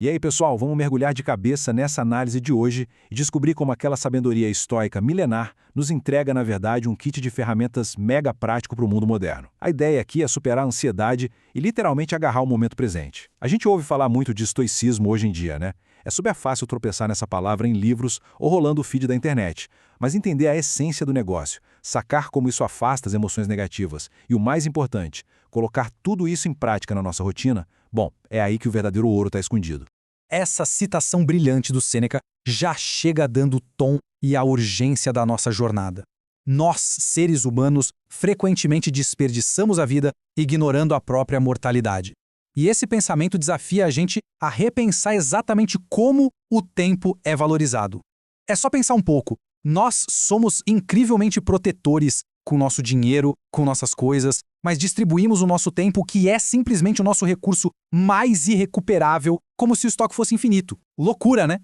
E aí, pessoal, vamos mergulhar de cabeça nessa análise de hoje e descobrir como aquela sabedoria estoica milenar nos entrega, na verdade, um kit de ferramentas mega prático para o mundo moderno. A ideia aqui é superar a ansiedade e literalmente agarrar o momento presente. A gente ouve falar muito de estoicismo hoje em dia, né? É super fácil tropeçar nessa palavra em livros ou rolando o feed da internet. Mas entender a essência do negócio, sacar como isso afasta as emoções negativas e, o mais importante, colocar tudo isso em prática na nossa rotina, bom, é aí que o verdadeiro ouro está escondido. Essa citação brilhante do Sêneca já chega dando o tom e a urgência da nossa jornada. Nós, seres humanos, frequentemente desperdiçamos a vida ignorando a própria mortalidade. E esse pensamento desafia a gente a repensar exatamente como o tempo é valorizado. É só pensar um pouco. Nós somos incrivelmente protetores com nosso dinheiro, com nossas coisas, mas distribuímos o nosso tempo, que é simplesmente o nosso recurso mais irrecuperável, como se o estoque fosse infinito. Loucura, né?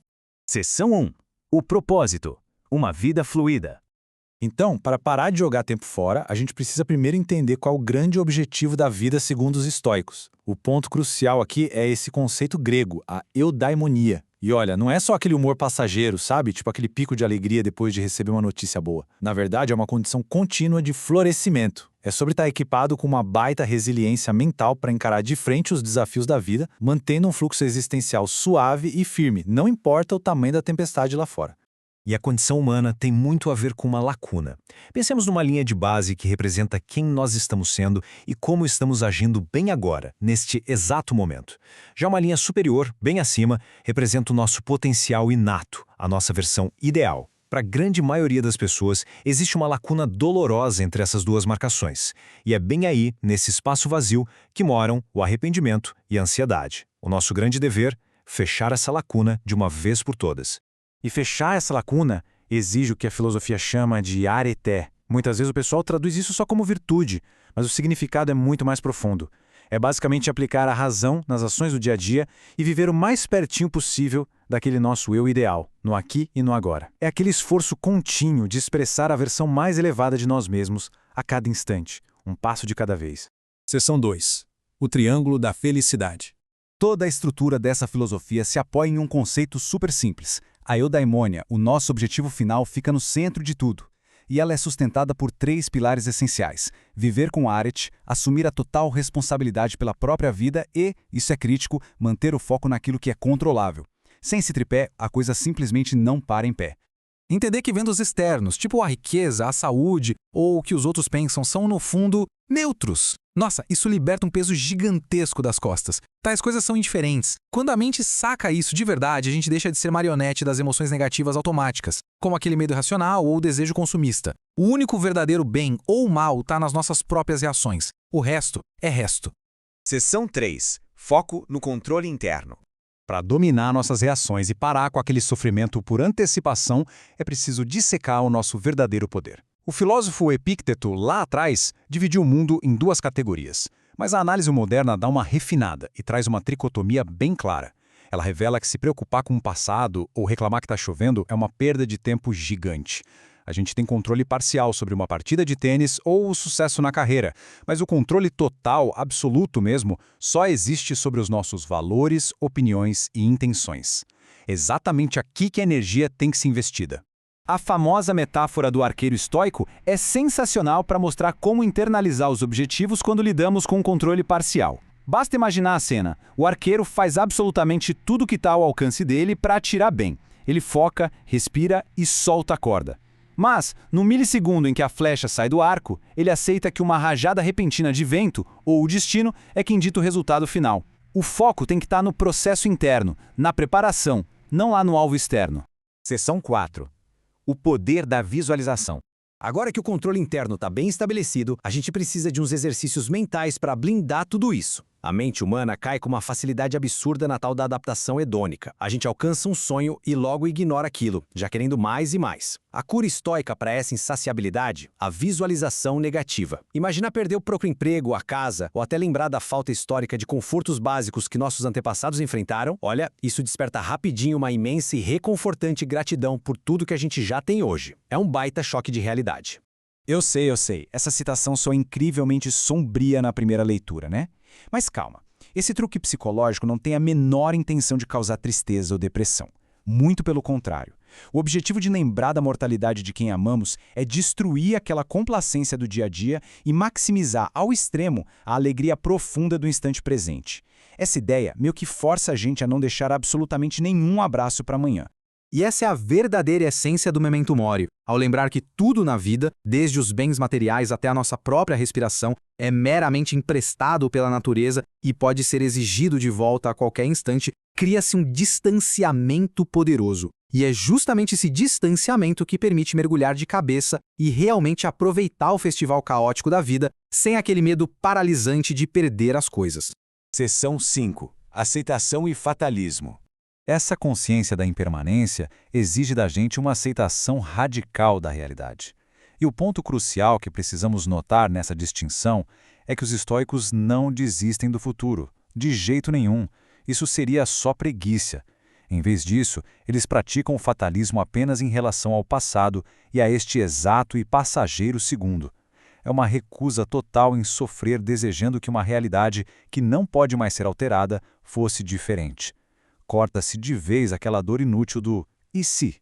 Seção 1. O propósito. Uma vida fluida. Então, para parar de jogar tempo fora, a gente precisa primeiro entender qual é o grande objetivo da vida segundo os estoicos. O ponto crucial aqui é esse conceito grego, a eudaimonia. E olha, não é só aquele humor passageiro, sabe? Tipo aquele pico de alegria depois de receber uma notícia boa. Na verdade, é uma condição contínua de florescimento. É sobre estar equipado com uma baita resiliência mental para encarar de frente os desafios da vida, mantendo um fluxo existencial suave e firme, não importa o tamanho da tempestade lá fora. E a condição humana tem muito a ver com uma lacuna. Pensemos numa linha de base que representa quem nós estamos sendo e como estamos agindo bem agora, neste exato momento. Já uma linha superior, bem acima, representa o nosso potencial inato, a nossa versão ideal. Para a grande maioria das pessoas, existe uma lacuna dolorosa entre essas duas marcações. E é bem aí, nesse espaço vazio, que moram o arrependimento e a ansiedade. O nosso grande dever, fechar essa lacuna de uma vez por todas. E fechar essa lacuna exige o que a filosofia chama de areté. Muitas vezes o pessoal traduz isso só como virtude, mas o significado é muito mais profundo. É basicamente aplicar a razão nas ações do dia a dia e viver o mais pertinho possível daquele nosso eu ideal, no aqui e no agora. É aquele esforço contínuo de expressar a versão mais elevada de nós mesmos a cada instante, um passo de cada vez. Seção 2. O triângulo da felicidade. Toda a estrutura dessa filosofia se apoia em um conceito super simples. A eudaimonia, o nosso objetivo final, fica no centro de tudo. E ela é sustentada por 3 pilares essenciais: viver com arete, assumir a total responsabilidade pela própria vida e, isso é crítico, manter o foco naquilo que é controlável. Sem esse tripé, a coisa simplesmente não para em pé. Entender que vendas externos, tipo a riqueza, a saúde ou o que os outros pensam, são, no fundo, neutros. Nossa, isso liberta um peso gigantesco das costas. Tais coisas são indiferentes. Quando a mente saca isso de verdade, a gente deixa de ser marionete das emoções negativas automáticas, como aquele medo irracional ou o desejo consumista. O único verdadeiro bem ou mal está nas nossas próprias reações. O resto é resto. Seção 3. Foco no controle interno. Para dominar nossas reações e parar com aquele sofrimento por antecipação, é preciso dissecar o nosso verdadeiro poder. O filósofo Epícteto, lá atrás, dividiu o mundo em 2 categorias. Mas a análise moderna dá uma refinada e traz uma tricotomia bem clara. Ela revela que se preocupar com o passado ou reclamar que está chovendo é uma perda de tempo gigante. A gente tem controle parcial sobre uma partida de tênis ou o sucesso na carreira, mas o controle total, absoluto mesmo, só existe sobre os nossos valores, opiniões e intenções. Exatamente aqui que a energia tem que ser investida. A famosa metáfora do arqueiro estoico é sensacional para mostrar como internalizar os objetivos quando lidamos com o controle parcial. Basta imaginar a cena. O arqueiro faz absolutamente tudo que está ao alcance dele para atirar bem. Ele foca, respira e solta a corda. Mas, no milissegundo em que a flecha sai do arco, ele aceita que uma rajada repentina de vento, ou o destino, é quem dita o resultado final. O foco tem que estar no processo interno, na preparação, não lá no alvo externo. Seção 4. O poder da visualização. Agora que o controle interno está bem estabelecido, a gente precisa de uns exercícios mentais para blindar tudo isso. A mente humana cai com uma facilidade absurda na tal da adaptação hedônica. A gente alcança um sonho e logo ignora aquilo, já querendo mais e mais. A cura estoica para essa insaciabilidade? A visualização negativa. Imagina perder o próprio emprego, a casa, ou até lembrar da falta histórica de confortos básicos que nossos antepassados enfrentaram. Olha, isso desperta rapidinho uma imensa e reconfortante gratidão por tudo que a gente já tem hoje. É um baita choque de realidade. Eu sei. Essa citação soa incrivelmente sombria na primeira leitura, né? Mas calma. Esse truque psicológico não tem a menor intenção de causar tristeza ou depressão. Muito pelo contrário. O objetivo de lembrar da mortalidade de quem amamos é destruir aquela complacência do dia a dia e maximizar ao extremo a alegria profunda do instante presente. Essa ideia meio que força a gente a não deixar absolutamente nenhum abraço para amanhã. E essa é a verdadeira essência do Memento Mori, ao lembrar que tudo na vida, desde os bens materiais até a nossa própria respiração, é meramente emprestado pela natureza e pode ser exigido de volta a qualquer instante, cria-se um distanciamento poderoso. E é justamente esse distanciamento que permite mergulhar de cabeça e realmente aproveitar o festival caótico da vida, sem aquele medo paralisante de perder as coisas. Seção 5. Aceitação e fatalismo. Essa consciência da impermanência exige da gente uma aceitação radical da realidade. E o ponto crucial que precisamos notar nessa distinção é que os estoicos não desistem do futuro, de jeito nenhum. Isso seria só preguiça. Em vez disso, eles praticam o fatalismo apenas em relação ao passado e a este exato e passageiro segundo. É uma recusa total em sofrer desejando que uma realidade que não pode mais ser alterada fosse diferente. Corta-se de vez aquela dor inútil do "e se?".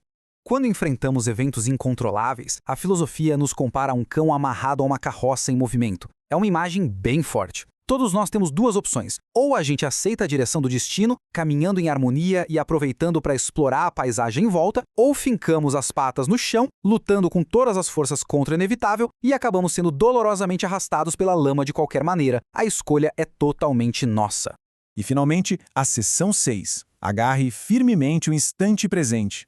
Quando enfrentamos eventos incontroláveis, a filosofia nos compara a um cão amarrado a uma carroça em movimento. É uma imagem bem forte. Todos nós temos duas opções. Ou a gente aceita a direção do destino, caminhando em harmonia e aproveitando para explorar a paisagem em volta, ou fincamos as patas no chão, lutando com todas as forças contra o inevitável e acabamos sendo dolorosamente arrastados pela lama de qualquer maneira. A escolha é totalmente nossa. E, finalmente, a seção 6. Agarre firmemente o instante presente.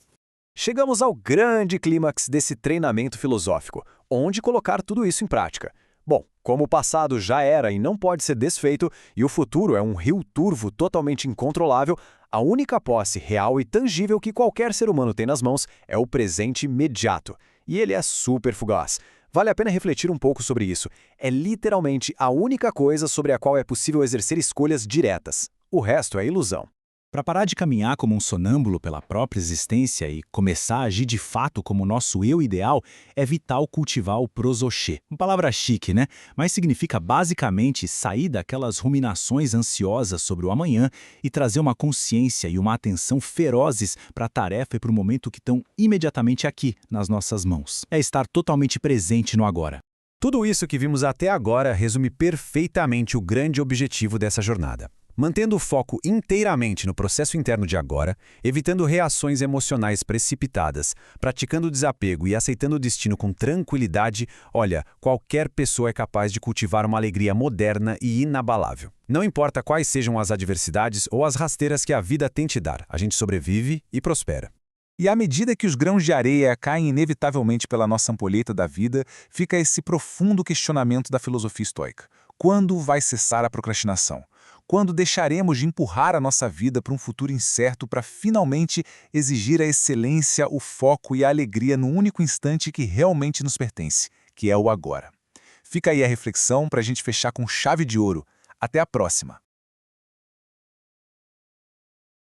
Chegamos ao grande clímax desse treinamento filosófico, onde colocar tudo isso em prática. Bom, como o passado já era e não pode ser desfeito, e o futuro é um rio turvo totalmente incontrolável, a única posse real e tangível que qualquer ser humano tem nas mãos é o presente imediato. E ele é super fugaz. Vale a pena refletir um pouco sobre isso. É literalmente a única coisa sobre a qual é possível exercer escolhas diretas. O resto é ilusão. Para parar de caminhar como um sonâmbulo pela própria existência e começar a agir de fato como nosso eu ideal, é vital cultivar o prosoché. Uma palavra chique, né? Mas significa basicamente sair daquelas ruminações ansiosas sobre o amanhã e trazer uma consciência e uma atenção ferozes para a tarefa e para o momento que estão imediatamente aqui, nas nossas mãos. É estar totalmente presente no agora. Tudo isso que vimos até agora resume perfeitamente o grande objetivo dessa jornada. Mantendo o foco inteiramente no processo interno de agora, evitando reações emocionais precipitadas, praticando o desapego e aceitando o destino com tranquilidade, olha, qualquer pessoa é capaz de cultivar uma alegria moderna e inabalável. Não importa quais sejam as adversidades ou as rasteiras que a vida tem te dar, a gente sobrevive e prospera. E à medida que os grãos de areia caem inevitavelmente pela nossa ampulheta da vida, fica esse profundo questionamento da filosofia estoica. Quando vai cessar a procrastinação? Quando deixaremos de empurrar a nossa vida para um futuro incerto para finalmente exigir a excelência, o foco e a alegria no único instante que realmente nos pertence, que é o agora? Fica aí a reflexão para a gente fechar com chave de ouro. Até a próxima!